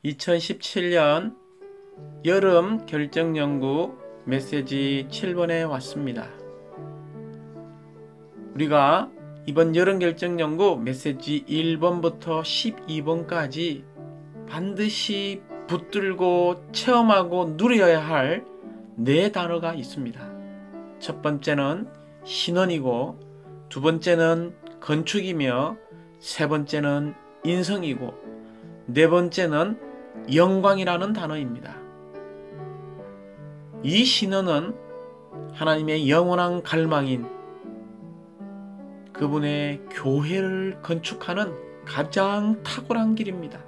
2017년 여름 결정연구 메시지 7번에 왔습니다. 우리가 이번 여름 결정연구 메시지 1번부터 12번까지 반드시 붙들고 체험하고 누려야 할 네 단어가 있습니다. 첫 번째는 신원이고, 두 번째는 건축이며, 세 번째는 인성이고, 네 번째는 영광이라는 단어입니다. 이 신원은 하나님의 영원한 갈망인 그분의 교회를 건축하는 가장 탁월한 길입니다.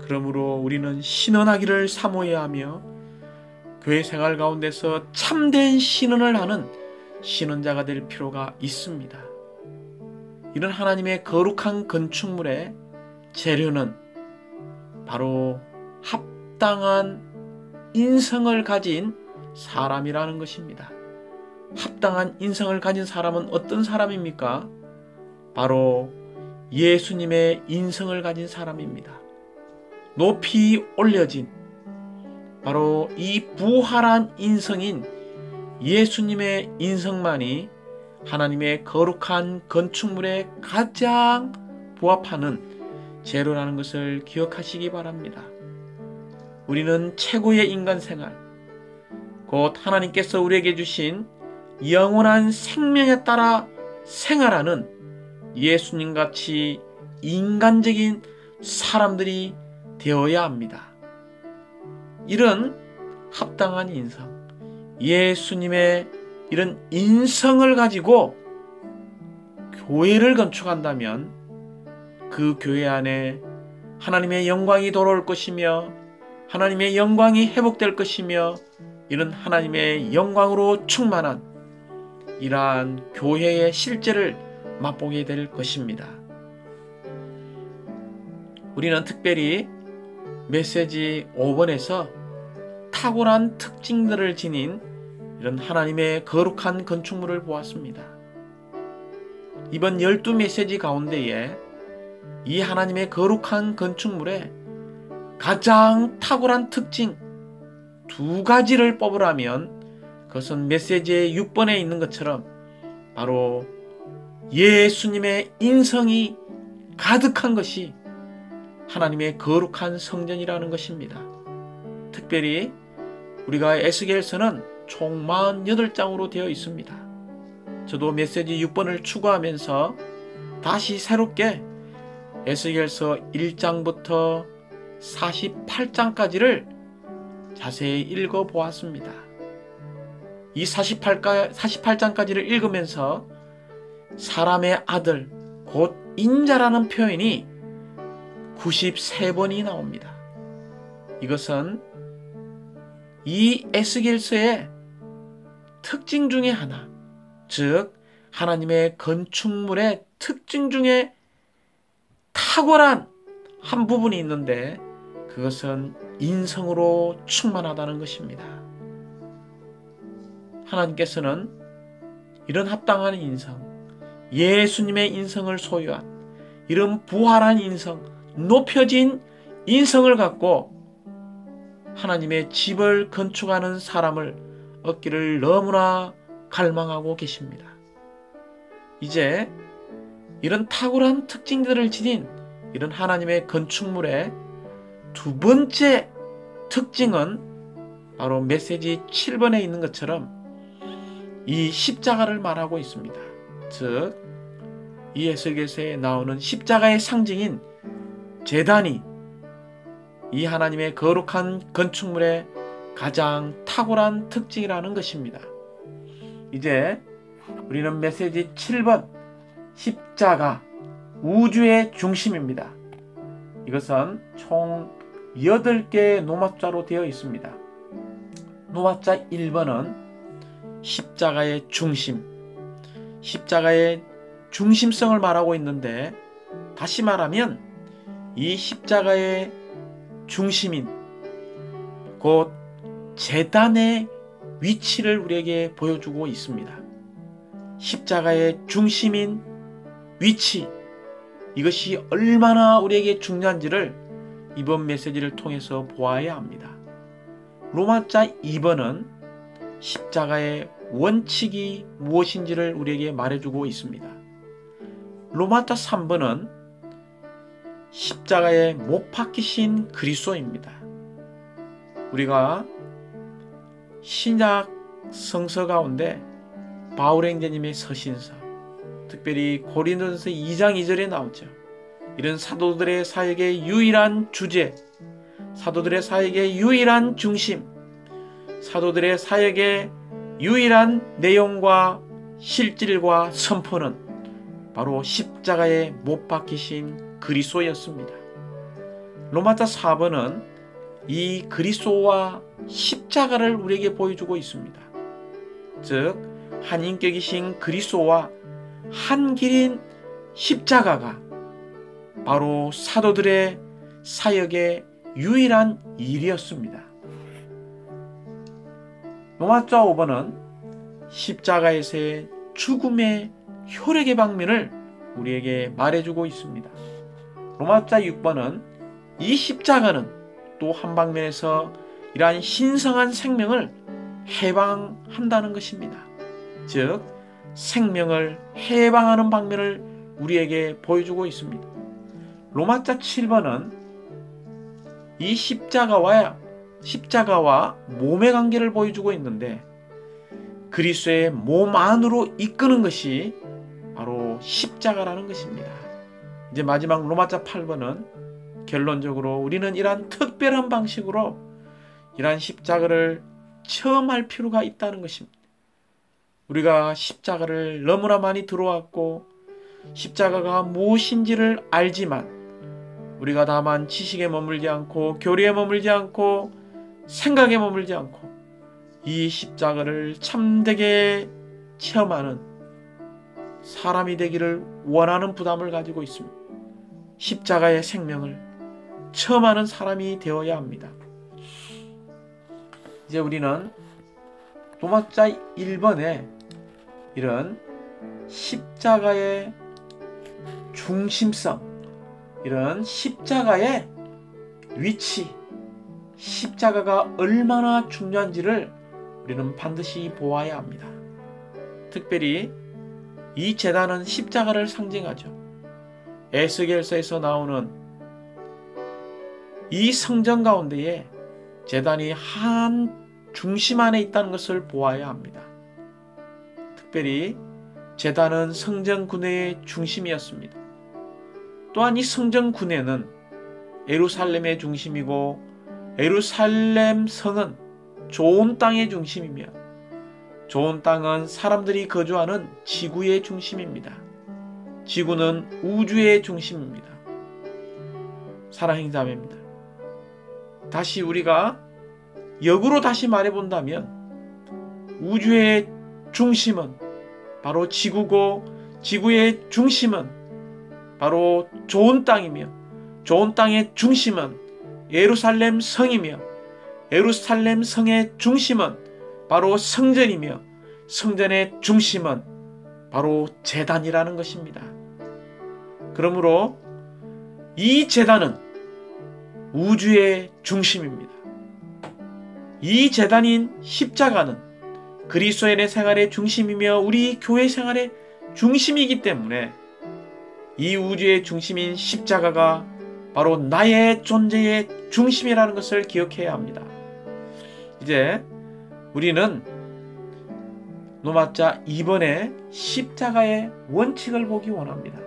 그러므로 우리는 신원하기를 사모해야 하며 교회 생활 가운데서 참된 신원을 하는 신원자가 될 필요가 있습니다. 이런 하나님의 거룩한 건축물의 재료는 바로 합당한 인성을 가진 사람이라는 것입니다. 합당한 인성을 가진 사람은 어떤 사람입니까? 바로 예수님의 인성을 가진 사람입니다. 높이 올려진 바로 이 부활한 인성인 예수님의 인성만이 하나님의 거룩한 건축물에 가장 부합하는 재료라는 것을 기억하시기 바랍니다. 우리는 최고의 인간 생활, 곧 하나님께서 우리에게 주신 영원한 생명에 따라 생활하는 예수님같이 인간적인 사람들이 되어야 합니다. 이런 합당한 인성, 예수님의 이런 인성을 가지고 교회를 건축한다면 그 교회 안에 하나님의 영광이 돌아올 것이며 하나님의 영광이 회복될 것이며 이런 하나님의 영광으로 충만한 이러한 교회의 실제를 맛보게 될 것입니다. 우리는 특별히 메시지 5번에서 탁월한 특징들을 지닌 이런 하나님의 거룩한 건축물을 보았습니다. 이번 12메시지 가운데에 이 하나님의 거룩한 건축물에 가장 탁월한 특징 두 가지를 뽑으라면 그것은 메시지의 6번에 있는 것처럼 바로 예수님의 인성이 가득한 것이 하나님의 거룩한 성전이라는 것입니다. 특별히 우리가 에스겔서는 총 48장으로 되어 있습니다. 저도 메시지 6번을 추구하면서 다시 새롭게 에스겔서 1장부터 48장까지를 자세히 읽어보았습니다. 이 48장까지를 읽으면서 사람의 아들, 곧 인자라는 표현이 93번이 나옵니다. 이것은 이 에스겔서의 특징 중에 하나, 즉 하나님의 건축물의 특징 중에 탁월한 한 부분이 있는데 그것은 인성으로 충만하다는 것입니다. 하나님께서는 이런 합당한 인성, 예수님의 인성을 소유한 이런 부활한 인성, 높여진 인성을 갖고 하나님의 집을 건축하는 사람을 얻기를 너무나 갈망하고 계십니다. 이제 이런 탁월한 특징들을 지닌 이런 하나님의 건축물의 두 번째 특징은 바로 메시지 7번에 있는 것처럼 이 십자가를 말하고 있습니다. 즉, 이 에스겔서에 나오는 십자가의 상징인 제단이 이 하나님의 거룩한 건축물의 가장 탁월한 특징이라는 것입니다. 이제 우리는 메시지 7번 십자가, 우주의 중심입니다. 이것은 총 8개의 노마자로 되어 있습니다. 노마자 1번은 십자가의 중심, 십자가의 중심성을 말하고 있는데 다시 말하면 이 십자가의 중심인 곧 제단의 위치를 우리에게 보여주고 있습니다. 십자가의 중심인 위치, 이것이 얼마나 우리에게 중요한지를 이번 메시지를 통해서 보아야 합니다. 로마자 2번은 십자가의 원칙이 무엇인지를 우리에게 말해주고 있습니다. 로마자 3번은 십자가에 못 박히신 그리스도입니다. 우리가 신약 성서 가운데 바울행제님의 서신서, 특별히 고린도전서 2장 2절에 나오죠. 이런 사도들의 사역의 유일한 주제, 사도들의 사역의 유일한 중심, 사도들의 사역의 유일한 내용과 실질과 선포는 바로 십자가에 못 박히신 그리스도였습니다. 로마자 4번은 이 그리스도와 십자가를 우리에게 보여주고 있습니다. 즉 한인격이신 그리스도와 한 길인 십자가가 바로 사도들의 사역의 유일한 일이었습니다. 로마자 5번은 십자가에서의 죽음의 혈액의 방면을 우리에게 말해주고 있습니다. 로마자 6번은 이 십자가는 또 한 방면에서 이러한 신성한 생명을 해방한다는 것입니다. 즉 생명을 해방하는 방면을 우리에게 보여주고 있습니다. 로마자 7번은 이 십자가와 몸의 관계를 보여주고 있는데 그리스도의 몸 안으로 이끄는 것이 바로 십자가라는 것입니다. 이제 마지막 로마자 8번은 결론적으로 우리는 이러한 특별한 방식으로 이러한 십자가를 체험할 필요가 있다는 것입니다. 우리가 십자가를 너무나 많이 들어왔고 십자가가 무엇인지를 알지만 우리가 다만 지식에 머물지 않고 교리에 머물지 않고 생각에 머물지 않고 이 십자가를 참되게 체험하는 사람이 되기를 원하는 부담을 가지고 있습니다. 십자가의 생명을 체험하는 사람이 되어야 합니다. 이제 우리는 로마자 1번에 이런 십자가의 중심성, 이런 십자가의 위치, 십자가가 얼마나 중요한지를 우리는 반드시 보아야 합니다. 특별히 이 제단은 십자가를 상징하죠. 에스겔서에서 나오는 이 성전 가운데에 제단이 한 중심 안에 있다는 것을 보아야 합니다. 특별히 제단은 성전 군회의 중심이었습니다. 또한 이 성전 군회는 예루살렘의 중심이고 예루살렘 성은 좋은 땅의 중심이며 좋은 땅은 사람들이 거주하는 지구의 중심입니다. 지구는 우주의 중심입니다. 사랑하는 자매입니다. 다시 우리가 역으로 다시 말해본다면 우주의 중심은 바로 지구고 지구의 중심은 바로 좋은 땅이며 좋은 땅의 중심은 예루살렘 성이며 예루살렘 성의 중심은 바로 성전이며 성전의 중심은 바로 제단이라는 것입니다. 그러므로 이 제단은 우주의 중심입니다. 이 제단인 십자가는 그리스도인의 생활의 중심이며 우리 교회 생활의 중심이기 때문에 이 우주의 중심인 십자가가 바로 나의 존재의 중심이라는 것을 기억해야 합니다. 이제 우리는 로마자 2번의 십자가의 원칙을 보기 원합니다.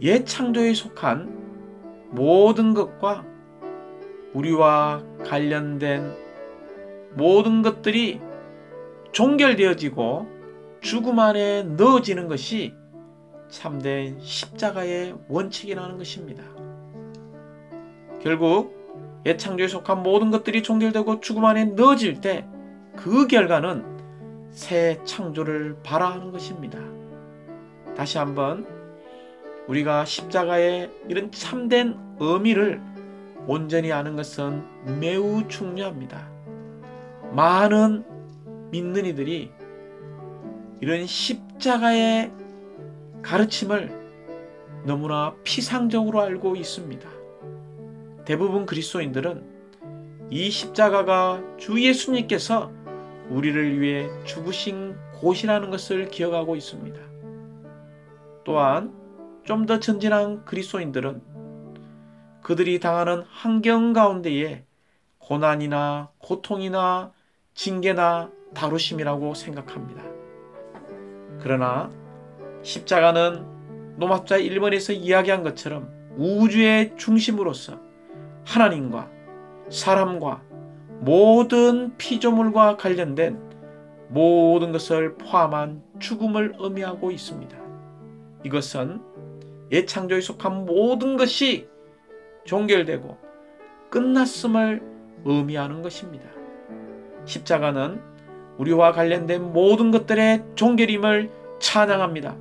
옛 창조에 속한 모든 것과 우리와 관련된 모든 것들이 종결되어지고 죽음 안에 넣어지는 것이 참된 십자가의 원칙이라는 것입니다. 결국 옛 창조에 속한 모든 것들이 종결되고 죽음 안에 넣어질 때 그 결과는 새 창조를 바라하는 것입니다. 다시 한번 우리가 십자가의 이런 참된 의미를 온전히 아는 것은 매우 중요합니다. 많은 믿는 이들이 이런 십자가의 가르침을 너무나 피상적으로 알고 있습니다. 대부분 그리스도인들은 이 십자가가 주 예수님께서 우리를 위해 죽으신 곳이라는 것을 기억하고 있습니다. 또한 좀 더 전진한 그리스도인들은 그들이 당하는 환경 가운데에 고난이나 고통이나 징계나 다루심이라고 생각합니다. 그러나 십자가는 노마자 1번에서 이야기한 것처럼 우주의 중심으로서 하나님과 사람과 모든 피조물과 관련된 모든 것을 포함한 죽음을 의미하고 있습니다. 이것은 옛 창조에 속한 모든 것이 종결되고 끝났음을 의미하는 것입니다. 십자가는 우리와 관련된 모든 것들의 종결임을 찬양합니다.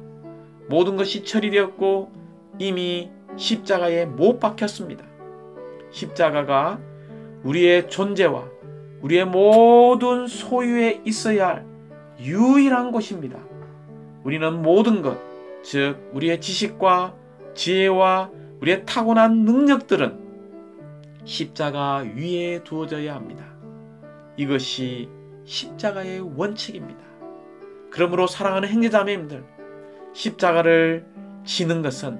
모든 것이 처리되었고 이미 십자가에 못 박혔습니다. 십자가가 우리의 존재와 우리의 모든 소유에 있어야 할 유일한 곳입니다. 우리는 모든 것, 즉 우리의 지식과 지혜와 우리의 타고난 능력들은 십자가 위에 두어져야 합니다. 이것이 십자가의 원칙입니다. 그러므로 사랑하는 형제자매님들, 십자가를 지는 것은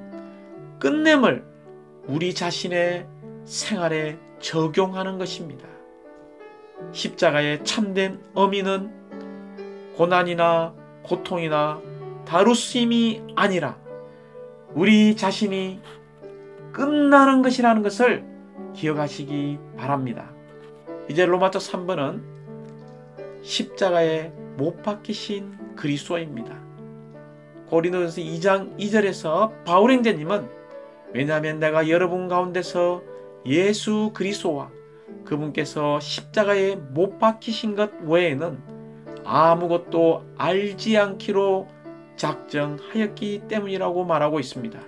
끝냄을 우리 자신의 생활에 적용하는 것입니다. 십자가의 참된 의미는 고난이나 고통이나 다루심이 아니라 우리 자신이 끝나는 것이라는 것을 기억하시기 바랍니다. 이제 로마서 3번은 십자가에 못 박히신 그리스도입니다. 고린도전서 2장 2절에서 바울 형제님은 왜냐하면 내가 여러분 가운데서 예수 그리스도와 그분께서 십자가에 못 박히신 것 외에는 아무것도 알지 않기로 작정하였기 때문이라고 말하고 있습니다.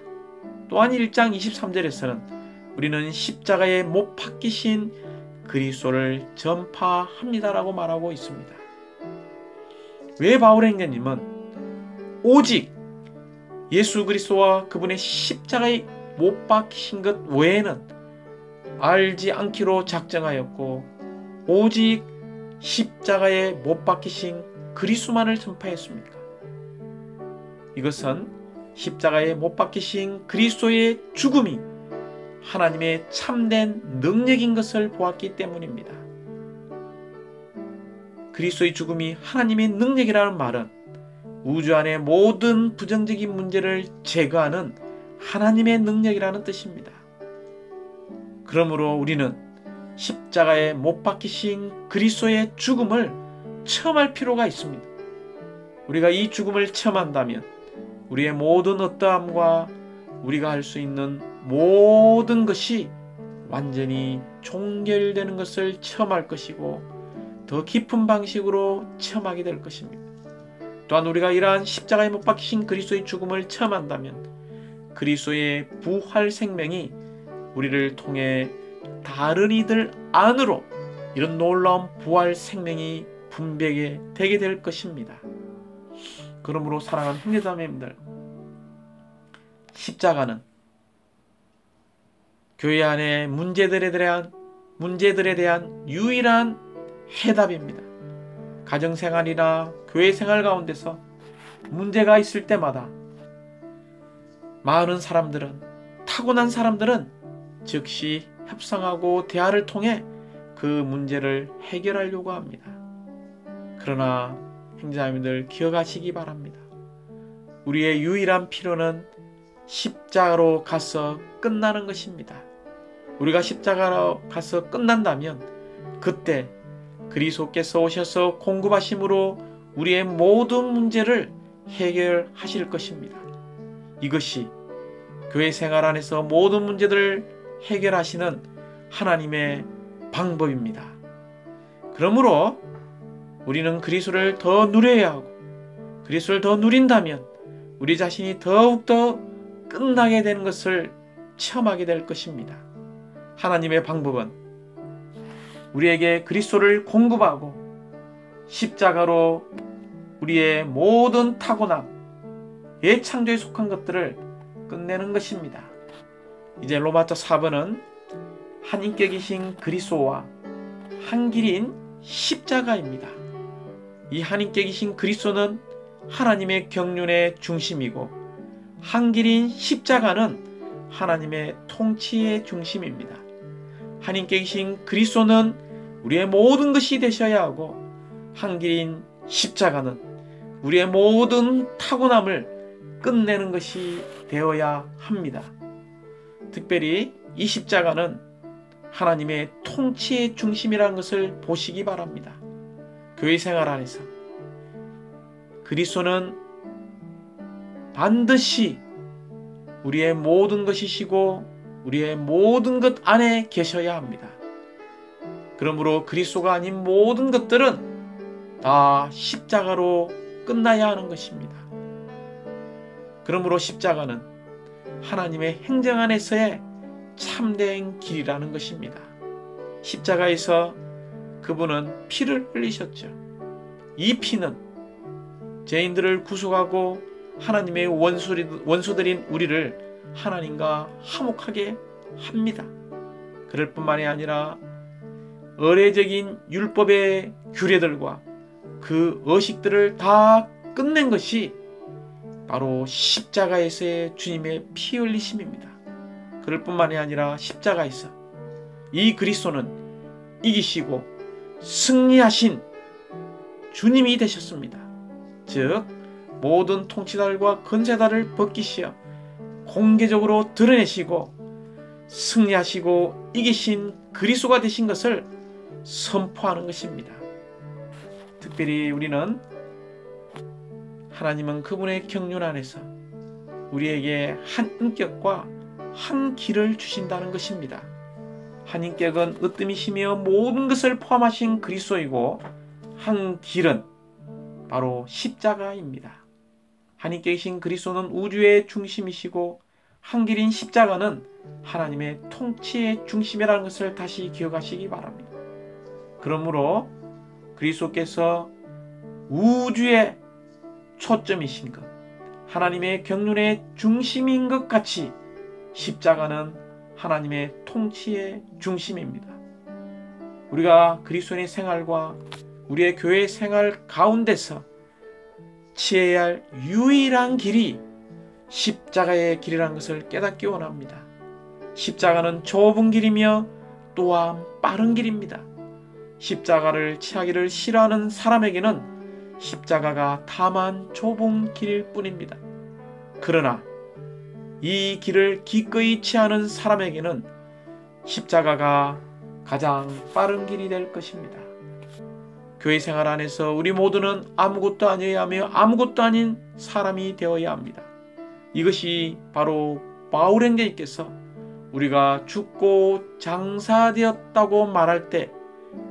또한 1장 23절에서는 우리는 십자가에 못 박히신 그리스도를 전파합니다라고 말하고 있습니다. 왜 바울 형제님은 오직 예수 그리스도와 그분의 십자가에 못 박히신 것 외에는 알지 않기로 작정하였고 오직 십자가에 못 박히신 그리스도만을 전파했습니까? 이것은 십자가에 못 박히신 그리스도의 죽음이 하나님의 참된 능력인 것을 보았기 때문입니다. 그리스도의 죽음이 하나님의 능력이라는 말은 우주 안의 모든 부정적인 문제를 제거하는 하나님의 능력이라는 뜻입니다. 그러므로 우리는 십자가에 못 박히신 그리스도의 죽음을 체험할 필요가 있습니다. 우리가 이 죽음을 체험한다면 우리의 모든 어떠함과 우리가 할 수 있는 모든 것이 완전히 종결되는 것을 체험할 것이고 더 깊은 방식으로 체험하게 될 것입니다. 또한 우리가 이러한 십자가에 못 박히신 그리스도의 죽음을 체험한다면 그리스도의 부활 생명이 우리를 통해 다른 이들 안으로 이런 놀라운 부활 생명이 분배게 되게 될 것입니다. 그러므로 사랑하는 형제자매님들, 십자가는 교회 안의 문제들에 대한 유일한 해답입니다. 가정생활이나 교회생활 가운데서 문제가 있을 때마다 많은 사람들은, 타고난 사람들은 즉시 협상하고 대화를 통해 그 문제를 해결하려고 합니다. 그러나 형제자매님들 기억하시기 바랍니다. 우리의 유일한 필요는 십자가로 가서 끝나는 것입니다. 우리가 십자가로 가서 끝난다면 그때 그리스도께서 오셔서 공급하심으로 우리의 모든 문제를 해결하실 것입니다. 이것이 교회 생활 안에서 모든 문제들을 해결하시는 하나님의 방법입니다. 그러므로 우리는 그리스도를 더 누려야 하고 그리스도를 더 누린다면 우리 자신이 더욱더 끝나게 되는 것을 체험하게 될 것입니다. 하나님의 방법은 우리에게 그리스도를 공급하고 십자가로 우리의 모든 타고남, 옛 창조에 속한 것들을 끝내는 것입니다. 이제 로마서 4번은 한인격이신 그리스도와 한 길인 십자가입니다. 이 한인격이신 그리스도는 하나님의 경륜의 중심이고 한 길인 십자가는 하나님의 통치의 중심입니다. 한인격이신 그리스도는 우리의 모든 것이 되셔야 하고 한 길인 십자가는 우리의 모든 타고남을 끝내는 것이 되어야 합니다. 특별히 이 십자가는 하나님의 통치의 중심이라는 것을 보시기 바랍니다. 교회 생활 안에서 그리스도는 반드시 우리의 모든 것이시고 우리의 모든 것 안에 계셔야 합니다. 그러므로 그리스도가 아닌 모든 것들은 다 십자가로 끝나야 하는 것입니다. 그러므로 십자가는 하나님의 행정 안에서의 참된 길이라는 것입니다. 십자가에서 그분은 피를 흘리셨죠. 이 피는 죄인들을 구속하고 하나님의 원수들인 우리를 하나님과 화목하게 합니다. 그럴 뿐만이 아니라 의례적인 율법의 규례들과 그 의식들을 다 끝낸 것이 바로 십자가에서의 주님의 피 흘리심입니다. 그럴 뿐만이 아니라 십자가에서 이 그리스도는 이기시고 승리하신 주님이 되셨습니다. 즉 모든 통치달과 권세달을 벗기시어 공개적으로 드러내시고 승리하시고 이기신 그리스도가 되신 것을 선포하는 것입니다. 특별히 우리는 하나님은 그분의 경륜 안에서 우리에게 한 인격과 한 길을 주신다는 것입니다. 한 인격은 으뜸이시며 모든 것을 포함하신 그리스도이고 한 길은 바로 십자가입니다. 한 인격이신 그리스도는 우주의 중심이시고 한 길인 십자가는 하나님의 통치의 중심이라는 것을 다시 기억하시기 바랍니다. 그러므로 그리스도께서 우주의 초점이신 것, 하나님의 경륜의 중심인 것 같이 십자가는 하나님의 통치의 중심입니다. 우리가 그리스도인의 생활과 우리의 교회 생활 가운데서 취해야 할 유일한 길이 십자가의 길이라는 것을 깨닫기 원합니다. 십자가는 좁은 길이며 또한 빠른 길입니다. 십자가를 취하기를 싫어하는 사람에게는 십자가가 다만 좁은 길일 뿐입니다. 그러나 이 길을 기꺼이 취하는 사람에게는 십자가가 가장 빠른 길이 될 것입니다. 교회 생활 안에서 우리 모두는 아무것도 아니어야 하며 아무것도 아닌 사람이 되어야 합니다. 이것이 바로 바울행전님께서 우리가 죽고 장사되었다고 말할 때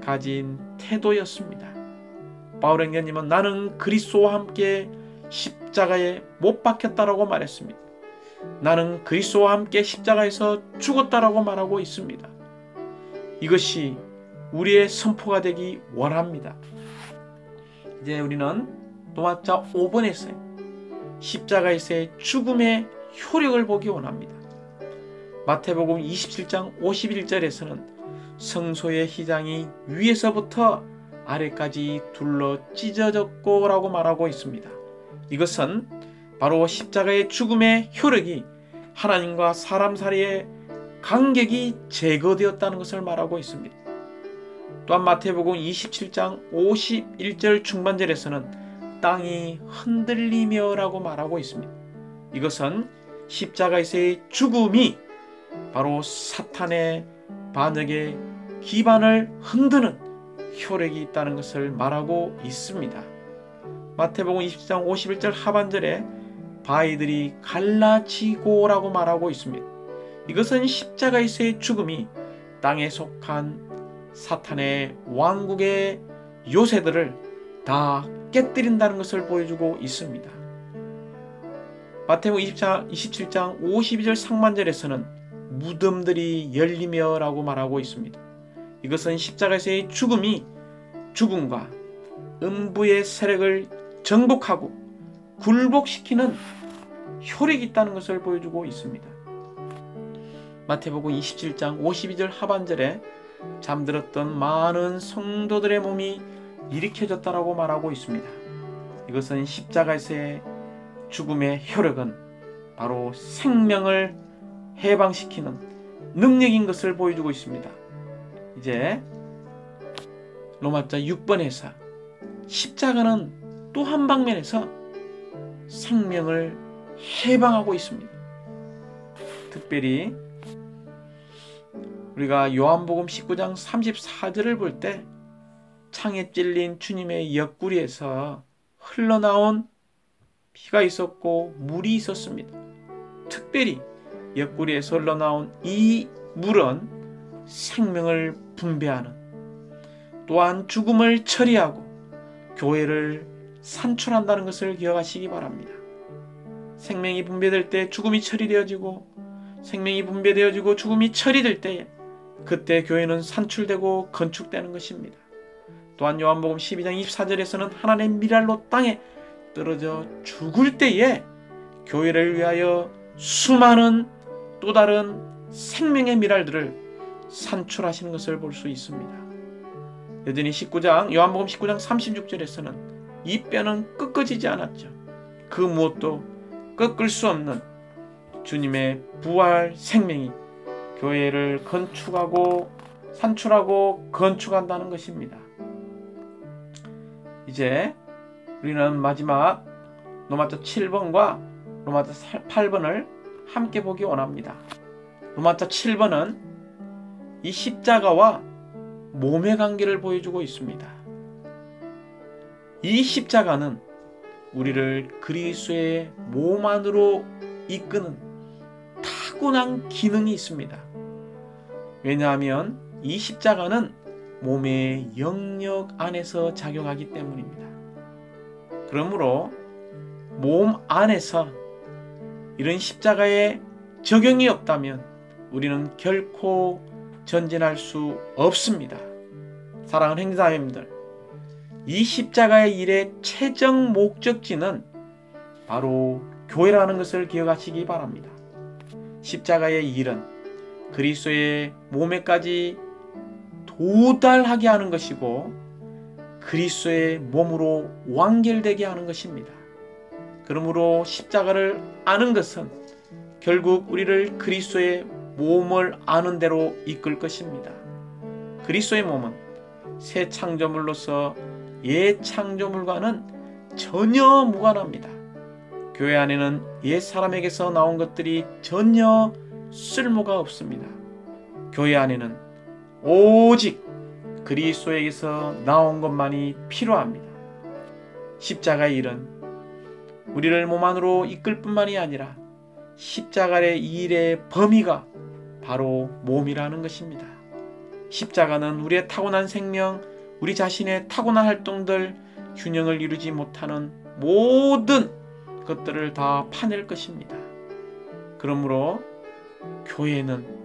가진 태도였습니다. 바울행전님은 나는 그리스도와 함께 십자가에 못 박혔다라고 말했습니다. 나는 그리스도와 함께 십자가에서 죽었다라고 말하고 있습니다. 이것이 우리의 선포가 되기 원합니다. 이제 우리는 로마서 5번에서의 십자가에서의 죽음의 효력을 보기 원합니다. 마태복음 27장 51절에서는 성소의 휘장이 위에서부터 아래까지 둘러 찢어졌고 라고 말하고 있습니다. 이것은 바로 십자가의 죽음의 효력이 하나님과 사람 사이의 간격이 제거되었다는 것을 말하고 있습니다. 또한 마태복음 27장 51절 중반절에서는 땅이 흔들리며 라고 말하고 있습니다. 이것은 십자가에서의 죽음이 바로 사탄의 반역의 기반을 흔드는 효력이 있다는 것을 말하고 있습니다. 마태복음 20장 51절 하반절에 바위들이 갈라지고 라고 말하고 있습니다. 이것은 십자가에서의 죽음이 땅에 속한 사탄의 왕국의 요새들을 다 깨뜨린다는 것을 보여주고 있습니다. 마태복음 27장 52절 상반절에서는 무덤들이 열리며 라고 말하고 있습니다. 이것은 십자가에서의 죽음이 죽음과 음부의 세력을 정복하고 굴복시키는 효력이 있다는 것을 보여주고 있습니다. 마태복음 27장 52절 하반절에 잠들었던 많은 성도들의 몸이 일으켜졌다라고 말하고 있습니다. 이것은 십자가에서의 죽음의 효력은 바로 생명을 해방시키는 능력인 것을 보여주고 있습니다. 이제 로마자 6번에서 십자가는 또 한 방면에서 생명을 해방하고 있습니다. 특별히 우리가 요한복음 19장 34절을 볼 때 창에 찔린 주님의 옆구리에서 흘러나온 피가 있었고 물이 있었습니다. 특별히 옆구리에서 흘러나온 이 물은 생명을 분배하는, 또한 죽음을 처리하고 교회를 산출한다는 것을 기억하시기 바랍니다. 생명이 분배될 때 죽음이 처리되어지고, 생명이 분배되어지고 죽음이 처리될 때에 그때 교회는 산출되고 건축되는 것입니다. 또한 요한복음 12장 24절에서는 하나님의 미랄로 땅에 떨어져 죽을 때에 교회를 위하여 수많은 또 다른 생명의 미랄들을 산출하시는 것을 볼 수 있습니다. 여전히 요한복음 19장 36절에서는 이 뼈는 꺾어지지 않았죠. 그 무엇도 꺾을 수 없는 주님의 부활 생명이 교회를 건축하고 산출하고 건축한다는 것입니다. 이제 우리는 마지막 로마서 7번과 로마서 8번을 함께 보기 원합니다. 로마서 7번은 이 십자가와 몸의 관계를 보여주고 있습니다. 이 십자가는 우리를 그리스도의 몸 안으로 이끄는 타고난 기능이 있습니다. 왜냐하면 이 십자가는 몸의 영역 안에서 작용하기 때문입니다. 그러므로 몸 안에서 이런 십자가의 적용이 없다면 우리는 결코 전진할 수 없습니다. 사랑하는 형제자매님들, 이 십자가의 일의 최종 목적지는 바로 교회라는 것을 기억하시기 바랍니다. 십자가의 일은 그리스도의 몸에까지 도달하게 하는 것이고 그리스도의 몸으로 완결되게 하는 것입니다. 그러므로 십자가를 아는 것은 결국 우리를 그리스도의 몸을 아는 대로 이끌 것입니다. 그리스도의 몸은 새 창조물로서 옛 창조물과는 전혀 무관합니다. 교회 안에는 옛 사람에게서 나온 것들이 전혀 쓸모가 없습니다. 교회 안에는 오직 그리스도에게서 나온 것만이 필요합니다. 십자가의 일은 우리를 몸 안으로 이끌 뿐만이 아니라 십자가의 일의 범위가 바로 몸이라는 것입니다. 십자가는 우리의 타고난 생명, 우리 자신의 타고난 활동들, 균형을 이루지 못하는 모든 것들을 다 파낼 것입니다. 그러므로 교회에는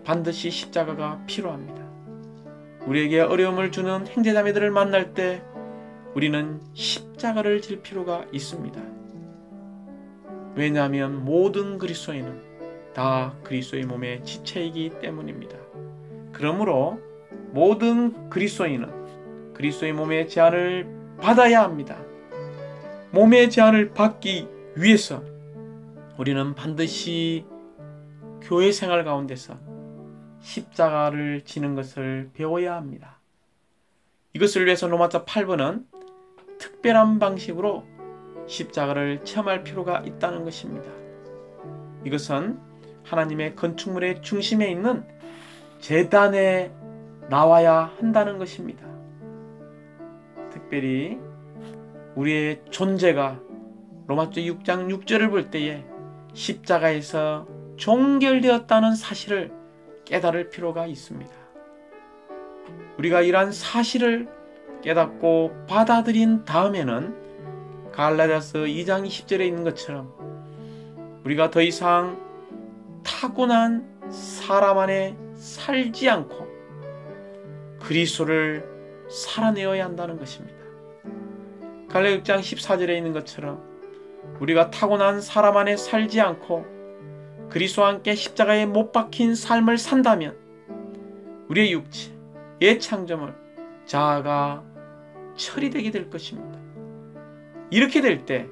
반드시 십자가가 필요합니다. 우리에게 어려움을 주는 형제자매들을 만날 때 우리는 십자가를 질 필요가 있습니다. 왜냐하면 모든 그리스도인은 다 그리스도의 몸의 지체이기 때문입니다. 그러므로 모든 그리스도인은 그리스도의 몸의 제한을 받아야 합니다. 몸의 제한을 받기 위해서 우리는 반드시 교회 생활 가운데서 십자가를 지는 것을 배워야 합니다. 이것을 위해서 로마서 8번은 특별한 방식으로 십자가를 체험할 필요가 있다는 것입니다. 이것은 하나님의 건축물의 중심에 있는 제단에 나와야 한다는 것입니다. 특별히 우리의 존재가 로마서 6장 6절을 볼 때에 십자가에서 종결되었다는 사실을 깨달을 필요가 있습니다. 우리가 이러한 사실을 깨닫고 받아들인 다음에는 갈라디아서 2장 20절에 있는 것처럼 우리가 더 이상 타고난 사람 안에 살지 않고 그리스도를 살아내어야 한다는 것입니다. 갈라디아 6장 14절에 있는 것처럼 우리가 타고난 사람 안에 살지 않고 그리스도와 함께 십자가에 못 박힌 삶을 산다면 우리의 육체, 옛 창조물, 자아가 처리되게 될 것입니다. 이렇게 될 때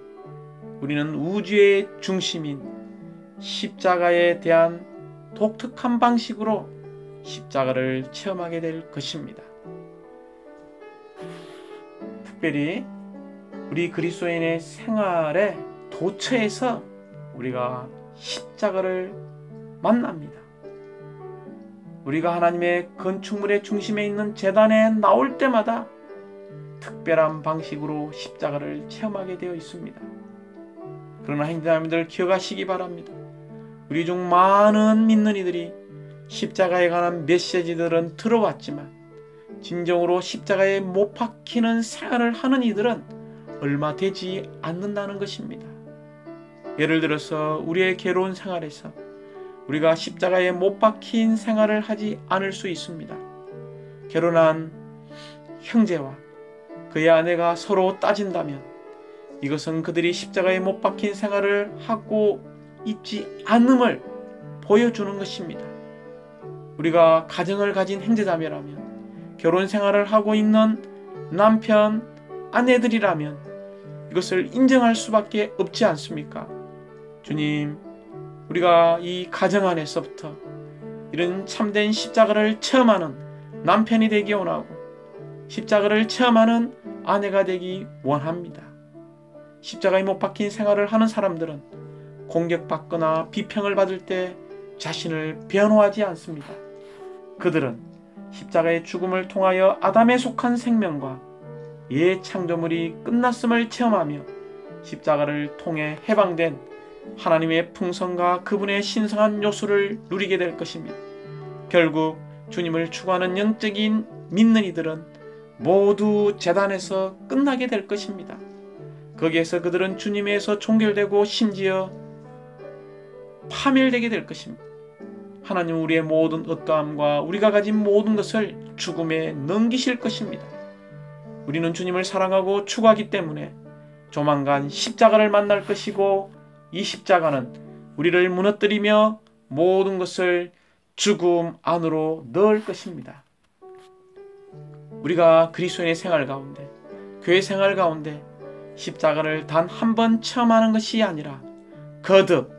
우리는 우주의 중심인 십자가에 대한 독특한 방식으로 십자가를 체험하게 될 것입니다. 특별히 우리 그리스도인의 생활의 도처에서 우리가 십자가를 만납니다. 우리가 하나님의 건축물의 중심에 있는 제단에 나올 때마다 특별한 방식으로 십자가를 체험하게 되어 있습니다. 그러나 형제자매들 기억하시기 바랍니다. 우리 중 많은 믿는 이들이 십자가에 관한 메시지들은 들어왔지만 진정으로 십자가에 못 박히는 생활을 하는 이들은 얼마 되지 않는다는 것입니다. 예를 들어서 우리의 괴로운 생활에서 우리가 십자가에 못 박힌 생활을 하지 않을 수 있습니다. 결혼한 형제와 그의 아내가 서로 따진다면 이것은 그들이 십자가에 못 박힌 생활을 하고 있지 않음을 보여주는 것입니다. 우리가 가정을 가진 형제자매라면, 결혼 생활을 하고 있는 남편, 아내들이라면 이것을 인정할 수밖에 없지 않습니까? 주님, 우리가 이 가정 안에서부터 이런 참된 십자가를 체험하는 남편이 되기 원하고 십자가를 체험하는 아내가 되기 원합니다. 십자가에 못 박힌 생활을 하는 사람들은 공격받거나 비평을 받을 때 자신을 변호하지 않습니다. 그들은 십자가의 죽음을 통하여 아담에 속한 생명과 옛 창조물이 끝났음을 체험하며 십자가를 통해 해방된 하나님의 풍성과 그분의 신성한 요소를 누리게 될 것입니다. 결국 주님을 추구하는 영적인 믿는 이들은 모두 제단에서 끝나게 될 것입니다. 거기에서 그들은 주님에서 종결되고 심지어 파멸되게 될 것입니다. 하나님은 우리의 모든 어떠함과 우리가 가진 모든 것을 죽음에 넘기실 것입니다. 우리는 주님을 사랑하고 추구하기 때문에 조만간 십자가를 만날 것이고, 이 십자가는 우리를 무너뜨리며 모든 것을 죽음 안으로 넣을 것입니다. 우리가 그리스도인의 생활 가운데, 교회 생활 가운데 십자가를 단 한 번 체험하는 것이 아니라 거듭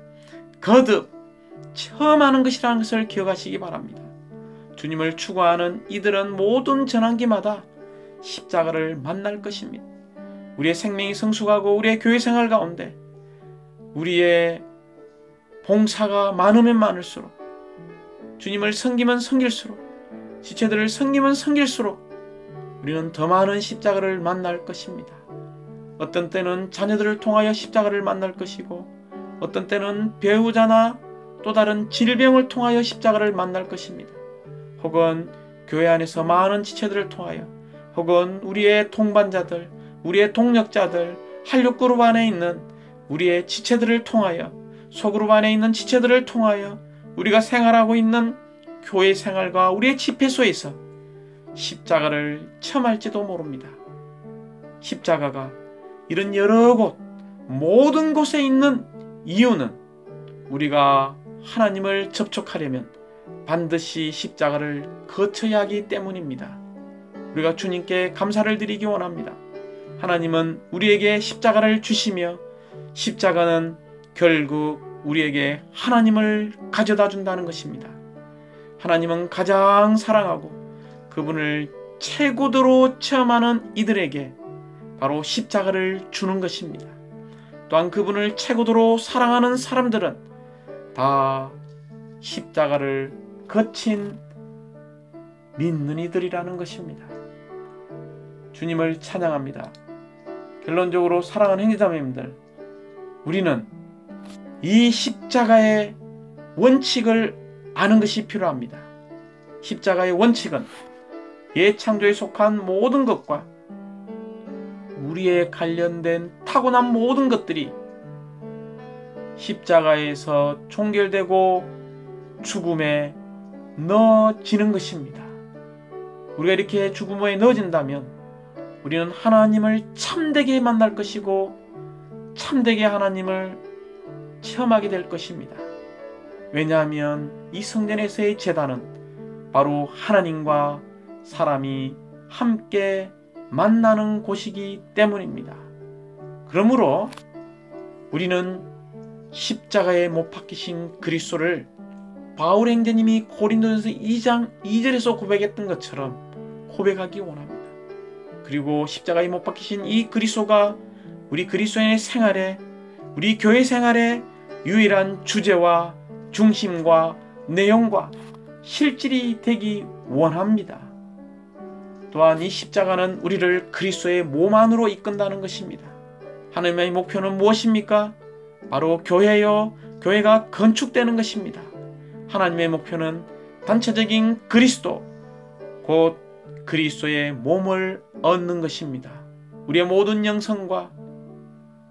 체험하는 것이라는 것을 기억하시기 바랍니다. 주님을 추구하는 이들은 모든 전환기마다 십자가를 만날 것입니다. 우리의 생명이 성숙하고 우리의 교회 생활 가운데 우리의 봉사가 많으면 많을수록, 주님을 섬기면 섬길수록, 지체들을 섬기면 섬길수록 우리는 더 많은 십자가를 만날 것입니다. 어떤 때는 자녀들을 통하여 십자가를 만날 것이고, 어떤 때는 배우자나 또 다른 질병을 통하여 십자가를 만날 것입니다. 혹은 교회 안에서 많은 지체들을 통하여, 혹은 우리의 동반자들, 우리의 동력자들, 한력그룹 안에 있는 우리의 지체들을 통하여, 소그룹 안에 있는 지체들을 통하여 우리가 생활하고 있는 교회 생활과 우리의 집회소에서 십자가를 체험할지도 모릅니다. 십자가가 이런 여러 곳, 모든 곳에 있는 이유는 우리가 하나님을 접촉하려면 반드시 십자가를 거쳐야 하기 때문입니다. 우리가 주님께 감사를 드리기 원합니다. 하나님은 우리에게 십자가를 주시며, 십자가는 결국 우리에게 하나님을 가져다 준다는 것입니다. 하나님은 가장 사랑하고 그분을 최고도로 체험하는 이들에게 바로 십자가를 주는 것입니다. 또한 그분을 최고도로 사랑하는 사람들은 다 십자가를 거친 믿는 이들이라는 것입니다. 주님을 찬양합니다. 결론적으로 사랑하는 형제자매님들, 우리는 이 십자가의 원칙을 아는 것이 필요합니다. 십자가의 원칙은 옛 창조에 속한 모든 것과 우리에 관련된 타고난 모든 것들이 십자가에서 종결되고 죽음에 넣어지는 것입니다. 우리가 이렇게 죽음에 넣어진다면 우리는 하나님을 참되게 만날 것이고 참되게 하나님을 체험하게 될 것입니다. 왜냐하면 이 성전에서의 제단은 바로 하나님과 사람이 함께 만나는 곳이기 때문입니다. 그러므로 우리는 십자가에 못 박히신 그리스도를 바울 행자님이 고린도전서 2장 2절에서 고백했던 것처럼 고백하기 원합니다. 그리고 십자가에 못 박히신 이 그리스도가 우리 그리스도인의 생활에, 우리 교회 생활의 유일한 주제와 중심과 내용과 실질이 되기 원합니다. 또한 이 십자가는 우리를 그리스도의 몸 안으로 이끈다는 것입니다. 하나님의 목표는 무엇입니까? 바로 교회요, 교회가 건축되는 것입니다. 하나님의 목표는 단체적인 그리스도, 곧 그리스도의 몸을 얻는 것입니다. 우리의 모든 영성과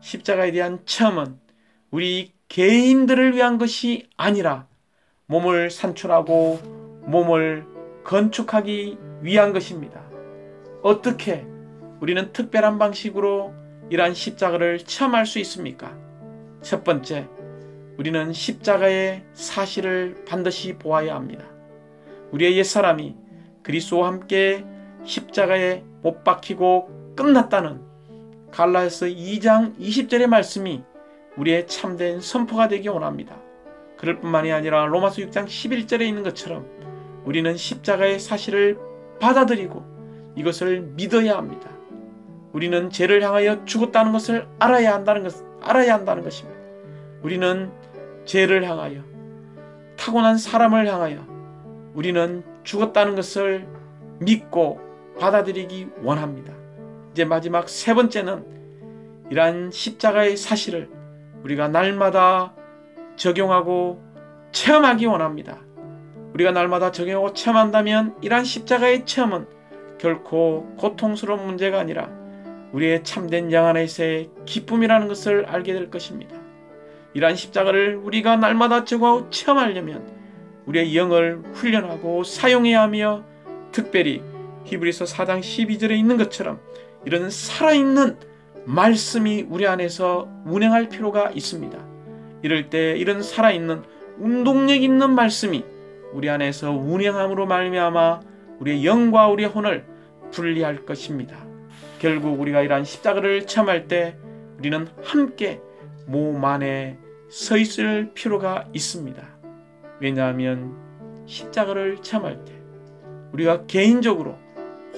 십자가에 대한 체험은 우리 개인들을 위한 것이 아니라 몸을 산출하고 몸을 건축하기 위한 것입니다. 어떻게 우리는 특별한 방식으로 이러한 십자가를 체험할 수 있습니까? 첫 번째, 우리는 십자가의 사실을 반드시 보아야 합니다. 우리의 옛사람이 그리스도와 함께 십자가에 못 박히고 끝났다는 갈라디아서 2장 20절의 말씀이 우리의 참된 선포가 되기 원합니다. 그럴 뿐만이 아니라 로마서 6장 11절에 있는 것처럼 우리는 십자가의 사실을 받아들이고 이것을 믿어야 합니다. 우리는 죄를 향하여 죽었다는 것을 알아야 한다는 것입니다. 우리는 죄를 향하여, 타고난 사람을 향하여 우리는 죽었다는 것을 믿고 받아들이기 원합니다. 이제 마지막 세 번째는 이러한 십자가의 사실을 우리가 날마다 적용하고 체험하기 원합니다. 우리가 날마다 적용하고 체험한다면 이러한 십자가의 체험은 결코 고통스러운 문제가 아니라 우리의 참된 영 안에서의 기쁨이라는 것을 알게 될 것입니다. 이러한 십자가를 우리가 날마다 적용하고 체험하려면 우리의 영을 훈련하고 사용해야 하며, 특별히 히브리서 4장 12절에 있는 것처럼 이런 살아있는 말씀이 우리 안에서 운행할 필요가 있습니다. 이럴 때 이런 살아있는 운동력 있는 말씀이 우리 안에서 운행함으로 말미암아 우리의 영과 우리의 혼을 분리할 것입니다. 결국 우리가 이러한 십자가를 체험할 때 우리는 함께 몸 안에 서 있을 필요가 있습니다. 왜냐하면 십자가를 체험할 때 우리가 개인적으로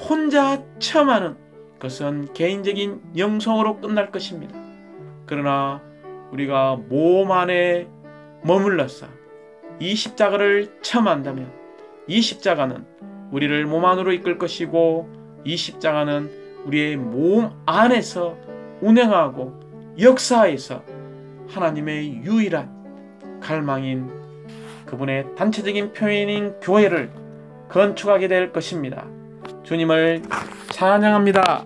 혼자 체험하는 것은 개인적인 영성으로 끝날 것입니다. 그러나 우리가 몸 안에 머물러서 이 십자가를 체험한다면 이 십자가는 우리를 몸 안으로 이끌 것이고, 이 십자가는 우리의 몸 안에서 운행하고 역사에서 하나님의 유일한 갈망인 그분의 단체적인 표현인 교회를 건축하게 될 것입니다. 주님을 찬양합니다.